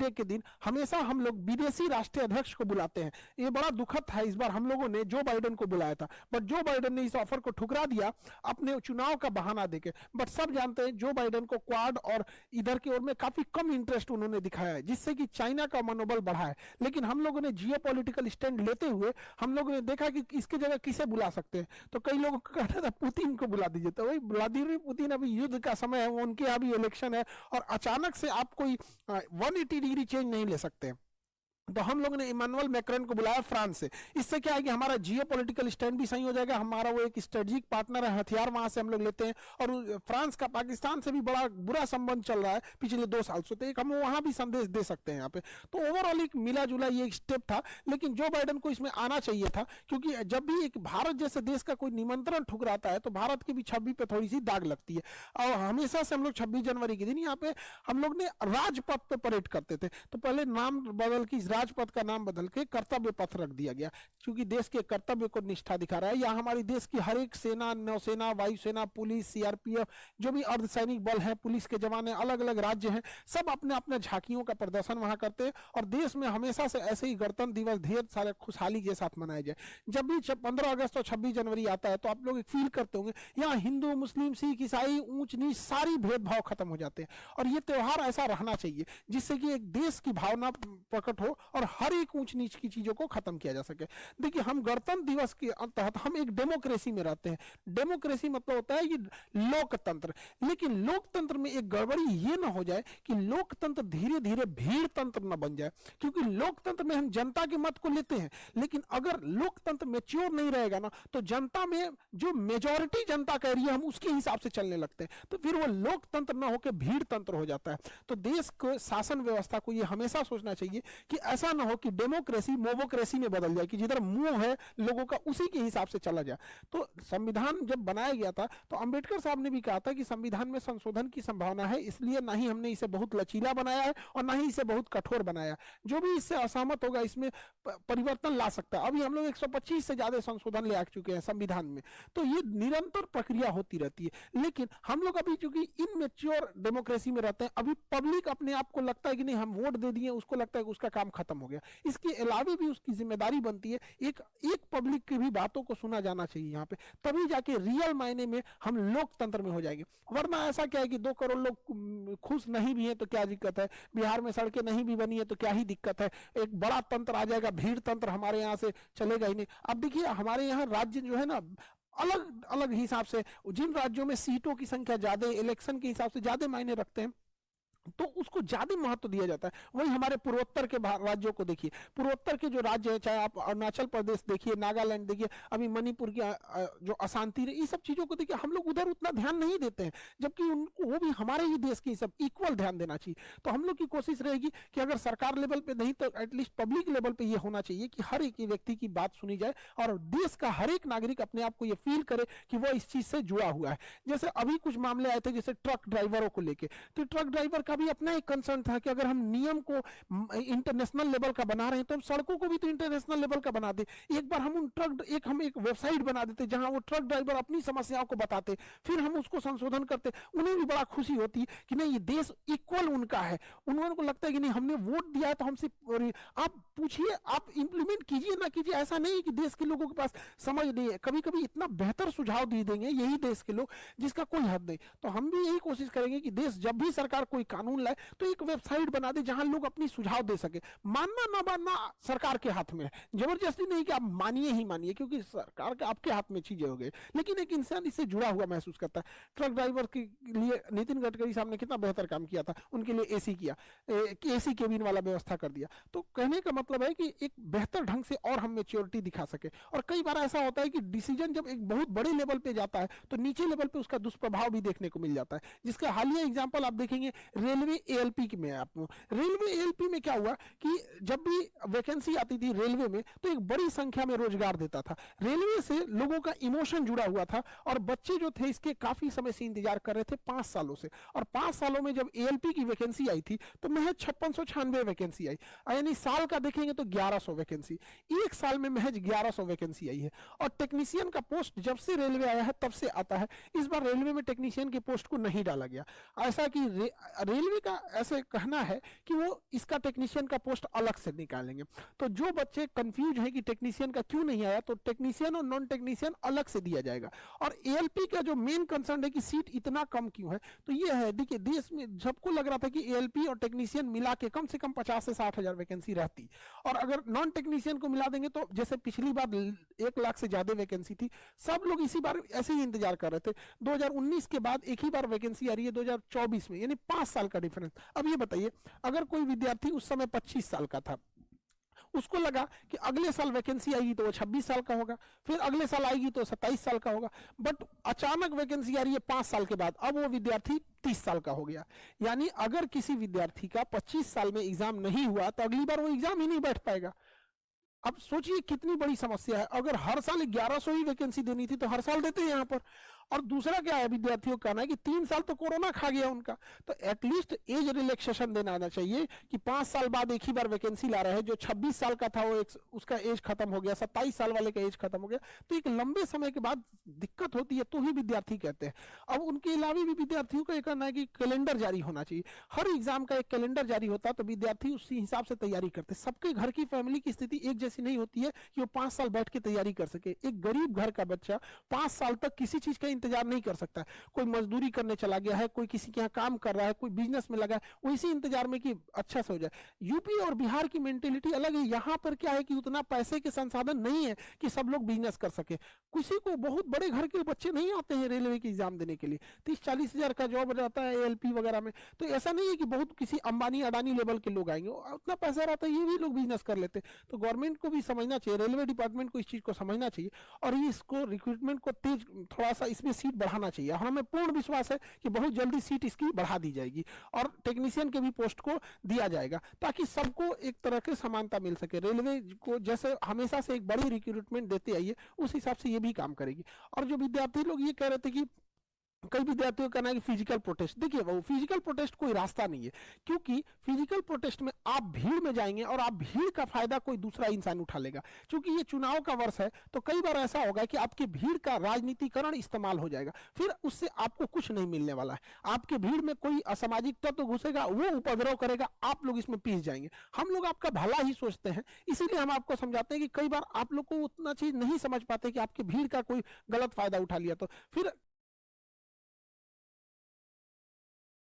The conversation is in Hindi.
डे के दिन हमेशा हम लोग विदेशी राष्ट्रीय अध्यक्ष को बुलाते हैं। ये बड़ा दुखद था, इस बार हम लोगों ने जो बाइडेन को बुलाया था, बट जो बाइडेन ने इस ऑफर को ठुकरा दिया अपने चुनाव का बहाना देके। बट सब जानते हैं जो बाइडेन को क्वाड और इधर की ओर में काफी कम इंटरेस्ट उन्होंने दिखाया है, जिससे कि चाइना का मनोबल बढ़ा है। लेकिन हम लोगों ने जियोपॉलिटिकल स्टैंड लेते हुए हम लोगों ने देखा कि इसके जगह किसे बुला सकते हैं, तो कई लोगों को कहना था पुतिन को बुला दीजिए। तो वही व्लादिमीर पुतिन, अभी युद्ध का समय है, उनके यहाँ भी इलेक्शन है और अचानक से आप कोई 180 डिग्री चेंज नहीं ले सकते। तो हम लोगों ने इमानुएल मैक्रोन को बुलाया फ्रांस से। इससे क्या है कि हमारा जियोपॉलिटिकल स्टैंड भी सही हो जाएगा, हमारा वो एक स्ट्रेटेजिक पार्टनर है, हथियार वहां से हम लोग लेते हैं। और फ्रांस का पाकिस्तान से भी बड़ा बुरा संबंध चल रहा है पिछले 2 साल से, तो एक हम वहां भी संदेश दे सकते हैं यहाँ पे। तो ओवरऑल एक मिला जुला ये एक स्टेप था, लेकिन जो बाइडेन को इसमें आना चाहिए था, क्योंकि जब भी एक भारत जैसे देश का कोई निमंत्रण ठुकराता है तो भारत की भी छवि पे थोड़ी सी दाग लगती है। और हमेशा से हम लोग 26 जनवरी के दिन यहाँ पे हम लोग ने राजपथ पे परेड करते थे, तो पहले नाम बदल के राजपथ का नाम बदल के कर्तव्य पथ रख दिया गया, क्योंकि देश के कर्तव्य को निष्ठा दिखा रहा है। या हमारी देश की हर एक सेना, नौसेना, वायुसेना, पुलिस, सीआरपीएफ, जो भी अर्धसैनिक बल है, पुलिस के जवान, अलग अलग राज्य हैं, सब अपने अपने झांकियों का प्रदर्शन वहां करते हैं। और देश में हमेशा से ऐसे ही गणतंत्र दिवस ढेर सारे खुशहाली के साथ मनाया जाए। जब भी 15 अगस्त और 26 जनवरी आता है तो आप लोग फील करते होंगे यहाँ हिंदू, मुस्लिम, सिख, ईसाई, ऊंच नीच सारी भेदभाव खत्म हो जाते हैं। और ये त्योहार ऐसा रहना चाहिए जिससे कि एक देश की भावना प्रकट हो और हर एक ऊंच नीच की चीजों को खत्म किया जा सके। देखिए, हम गणतंत्र दिवस के तहत हम एक डेमोक्रेसी में रहते हैं। डेमोक्रेसी मतलब होता है ये लोकतंत्र, लेकिन लोकतंत्र में एक गड़बड़ी ये ना हो जाए कि लोकतंत्र धीरे धीरे भीड़ तंत्र न बन जाए। क्योंकि लोकतंत्र में हम जनता के मत को लेते हैं, लेकिन अगर लोकतंत्र मैच्योर नहीं रहेगा ना, तो जनता में जो मेजॉरिटी जनता कह रही है हम उसके हिसाब से चलने लगते हैं, तो फिर वो लोकतंत्र ना होकर भीड़ तंत्र हो जाता है। तो देश को शासन व्यवस्था को ये हमेशा सोचना चाहिए कि ऐसा ना हो कि डेमोक्रेसी मोवोक्रेसी में बदल जाए, कि जिधर मुंह है लोगों का उसी के हिसाब से चला जाए। तो संविधान जब बनाया गया था तो अंबेडकर साहब ने भी कहा था कि संविधान में संशोधन की संभावना है, इसलिए ना ही हमने इसे बहुत लचीला बनाया है और ना ही इसे बहुत कठोर बनाया। जो भी इससे असहमत होगा इसमें परिवर्तन ला सकता है। अभी हम लोग 125 से ज्यादा संशोधन ले आ चुके हैं संविधान में, तो ये निरंतर प्रक्रिया होती रहती है। लेकिन हम लोग अभी चूंकि इनमेच्योर डेमोक्रेसी में रहते हैं, अभी पब्लिक अपने आप को लगता है कि नहीं हम वोट दे दिए, उसको लगता है कि उसका काम खत्म हो गया। इसके अलावा भी उसकी जिम्मेदारी बनती है एक पब्लिक की भी बातों को सुना जाना चाहिए यहाँ पे, तभी जाके रियल मायने में हम लोकतंत्र में हो जाएंगे। वरना ऐसा क्या है कि 2 करोड़ लोग खुश नहीं भी है तो क्या दिक्कत है, बिहार में सड़कें नहीं भी बनी है तो क्या ही दिक्कत है, एक बड़ा तंत्र आ जाएगा, भीड़ तंत्र हमारे यहाँ से चलेगा ही नहीं। अब देखिए हमारे यहाँ राज्य जो है ना अलग अलग हिसाब से, जिन राज्यों में सीटों की संख्या ज्यादा, इलेक्शन के हिसाब से ज्यादा मायने रखते हैं तो उसको ज्यादा महत्व दिया जाता है। वही हमारे पूर्वोत्तर के राज्यों को देखिए, पूर्वोत्तर के जो राज्य है, चाहे आप अरुणाचल प्रदेश देखिए, नागालैंड देखिए, अभी मणिपुर की जो अशांति रही, ये सब चीजों को देखिए, हम लोग उधर उतना ध्यान नहीं देते हैं, जबकि उनको वो भी हमारे ही देश की सब इक्वल ध्यान देना चाहिए। तो हम लोग की कोशिश रहेगी कि अगर सरकार लेवल पे नहीं तो एटलीस्ट पब्लिक लेवल पे ये होना चाहिए कि हर एक व्यक्ति की बात सुनी जाए और देश का हर एक नागरिक अपने आप को ये फील करे कि वो इस चीज से जुड़ा हुआ है। जैसे अभी कुछ मामले आए थे जैसे ट्रक ड्राइवरों को लेके, तो ट्रक ड्राइवर भी अपना एक कंसर्न था कि अगर हम नियम को इंटरनेशनल लेवल का बना रहे हैं तो हम सड़कों को भी तो इंटरनेशनल लेवल का बना दे। एक बार हम हम एक वेबसाइट बना देते जहां वो ट्रक ड्राइवर अपनी समस्याओं को बताते, फिर हम उसको संशोधन करते, उन्हें भी बड़ा खुशी होती कि नहीं ये देश इक्वल उनका है। उन्होंने को लगता है कि नहीं हमने वोट दिया है तो हमसे, आप पूछिए, आप इंप्लीमेंट कीजिए ना कीजिए, ऐसा नहीं कि देश के लोगों के पास समझ नहीं है। कभी कभी इतना बेहतर सुझाव दे देंगे यही देश के लोग जिसका कोई हद नहीं। तो हम भी यही कोशिश करेंगे कि देश जब भी सरकार कोई कानून लाए तो एक वेबसाइट बना दे जहां लोग अपनी सुझाव दे सके। मानना ना मानना सरकार के हाथ में है, जबरदस्ती नहीं कि आप मानिए ही मानिए, क्योंकि सरकार के आपके हाथ में चीजें हो गई। लेकिन एक इंसान इससे जुड़ा हुआ महसूस करता है। ट्रक ड्राइवर के लिए नितिन गडकरी साहब ने कितना बेहतर काम किया था, उनके लिए एसी किया, एसी केबिन वाला व्यवस्था कर दिया। तो कहने का मतलब है कि एक बेहतर ढंग से और हम मेच्योरिटी दिखा सके। और कई बार ऐसा होता है कि डिसीजन जब एक बहुत बड़े लेवल पे जाता है तो नीचे लेवल पे उसका दुष्प्रभाव भी देखने को मिल जाता है, जिसका हालिया एग्जांपल आप देखेंगे रेलवे एएलपी में। आपको रेलवे एएलपी में क्या हुआ कि जब भी वैकेंसी आती थी रेलवे में तो एक बड़ी संख्या में रोजगार देता था। रेलवे से लोगों का इमोशन जुड़ा हुआ था और बच्चे जो थे इसके काफी समय से इंतजार कर रहे थे, 5 सालों से। और 5 सालों में जब एएलपी की वैकेंसी आई थी तो महज 5696 वैकेंसी आई, यानी साल का देखेंगे तो 1100 वैकेंसी, एक साल में महज 1100 वैकेंसी आई है। और टेक्नीशियन का पोस्ट जब से रेलवे आया है तब से आता है, इस बार रेलवे में टेक्नीशियन के पोस्ट को नहीं डाला गया। ऐसा कि रेलवे रेलवे का ऐसे कहना है कि वो इसका टेक्नीशियन का पोस्ट अलग से निकालेंगे। तो जो बच्चे कंफ्यूज हैं कि टेक्नीशियन का क्यों नहीं आया, तो टेक्नीशियन और नॉन टेक्नीशियन अलग से दिया जाएगा। और एएलपी का जो मेन कंसर्न है कि सीट इतना कम क्यों है, तो ये है, देखिए देश में सबको लग रहा था कि एएलपी और टेक्नीशियन मिला के कम से कम 50 से 60 हजार वैकेंसी रहती, और अगर नॉन टेक्नीशियन को मिला देंगे तो जैसे पिछली बार 1 लाख से ज्यादा वैकेंसी थी, सब लोग इसी बार ऐसे ही इंतजार कर रहे थे। 2019 के बाद एक ही बार वैकेंसी आ रही है 2024 में, यानी 5 साल का डिफरेंस। अब ये बताइए, अगर कोई विद्यार्थी उस समय 25 साल का था, उसको लगा कि अगले साल वैकेंसी आएगी तो वो 26 साल का होगा, फिर अगले साल आएगी तो 27 साल का होगा, बट अचानक वैकेंसी आ रही है 5 साल के बाद, अब वो विद्यार्थी 30 साल का हो गया। यानी अगर किसी विद्यार्थी का 25 साल में एग्जाम नहीं हुआ तो अगली बार वो एग्जाम ही नहीं बैठ पाएगा। अब सोचिए कितनी बड़ी समस्या है। अगर हर साल 1100 ही वैकेंसी देनी थी तो हर साल देते हैं यहाँ पर। और दूसरा क्या है, विद्यार्थियों का कहना है कि 3 साल तो कोरोना खा गया उनका, तो एटलीस्ट एज रिलैक्सेशन देना आना चाहिए कि 5 साल बाद एक ही बार वैकेंसी ला रहे हैं। जो 26 साल का था वो उसका एज खत्म हो गया, 27 साल वाले का एज खत्म हो गया, तो एक लंबे समय के बाद दिक्कत होती है, तो ही विद्यार्थी कहते हैं। अब उनके अलावा भी विद्यार्थियों का कहना है कि कैलेंडर जारी होना चाहिए, हर एग्जाम का एक कैलेंडर जारी होता तो विद्यार्थी उसी हिसाब से तैयारी करते। सबके घर की फैमिली की स्थिति एक जैसी नहीं होती है कि वो 5 साल बैठ के तैयारी कर सके। एक गरीब घर का बच्चा 5 साल तक किसी चीज का इंतजार नहीं कर सकता। कोई मजदूरी करने चला गया है, कोई किसी के यहाँ काम कर रहा है, कोई बिजनेस में लगा है, वो इसी इंतजार में कि अच्छा से हो जाए। यूपी और बिहार की मेंटेलिटी अलग है। यहाँ पर क्या है कि उतना पैसे के संसाधन नहीं है कि सब लोग बिजनेस कर सके। किसी को बहुत बड़े घर के बच्चे नहीं आते हैं रेलवे की एग्जाम देने के लिए, 30-40 हजार का जॉब रहता है एएलपी वगैरह में, तो ऐसा नहीं है कि बहुत किसी अंबानी अडानी लेवल के लोग आएंगे। उतना पैसा रहता है, ये भी लोग बिजनेस कर लेते। तो गवर्नमेंट को भी समझना चाहिए, रेलवे डिपार्टमेंट को इस चीज को समझना चाहिए और इसको रिक्रूटमेंट को तेज थोड़ा सा इसमें सीट बढ़ाना चाहिए। और हमें पूर्ण विश्वास है कि बहुत जल्दी सीट इसकी बढ़ा दी जाएगी और टेक्नीशियन के भी पोस्ट को दिया जाएगा, ताकि सबको एक तरह की समानता मिल सके। रेलवे को जैसे हमेशा से एक बड़ी रिक्रूटमेंट देते आई है, उस हिसाब से ये भी काम करेगी। और जो विद्यार्थी लोग ये कह रहे थे कि कई विद्यार्थियों का कहना है कि फिजिकल प्रोटेस्ट, देखिए वो फिजिकल प्रोटेस्ट कोई रास्ता नहीं है, क्योंकि फिजिकल प्रोटेस्ट में आप भीड़ में जाएंगे और आप भीड़ का फायदा कोई दूसरा इंसान उठा लेगा। क्योंकि ये चुनाव का वर्ष है, तो कई बार ऐसा होगा कि आपकी भीड़ का राजनीतिकरण इस्तेमाल हो जाएगा, फिर उससे आपको कुछ नहीं मिलने वाला है। आपके भीड़ में कोई असामाजिक तत्व घुसेगा, वो उपद्रव करेगा, आप लोग इसमें पीस जाएंगे। हम लोग आपका भला ही सोचते हैं, इसीलिए हम आपको समझाते हैं कि कई बार आप लोग को उतना चीज नहीं समझ पाते कि आपकी भीड़ का कोई गलत फायदा उठा लिया तो फिर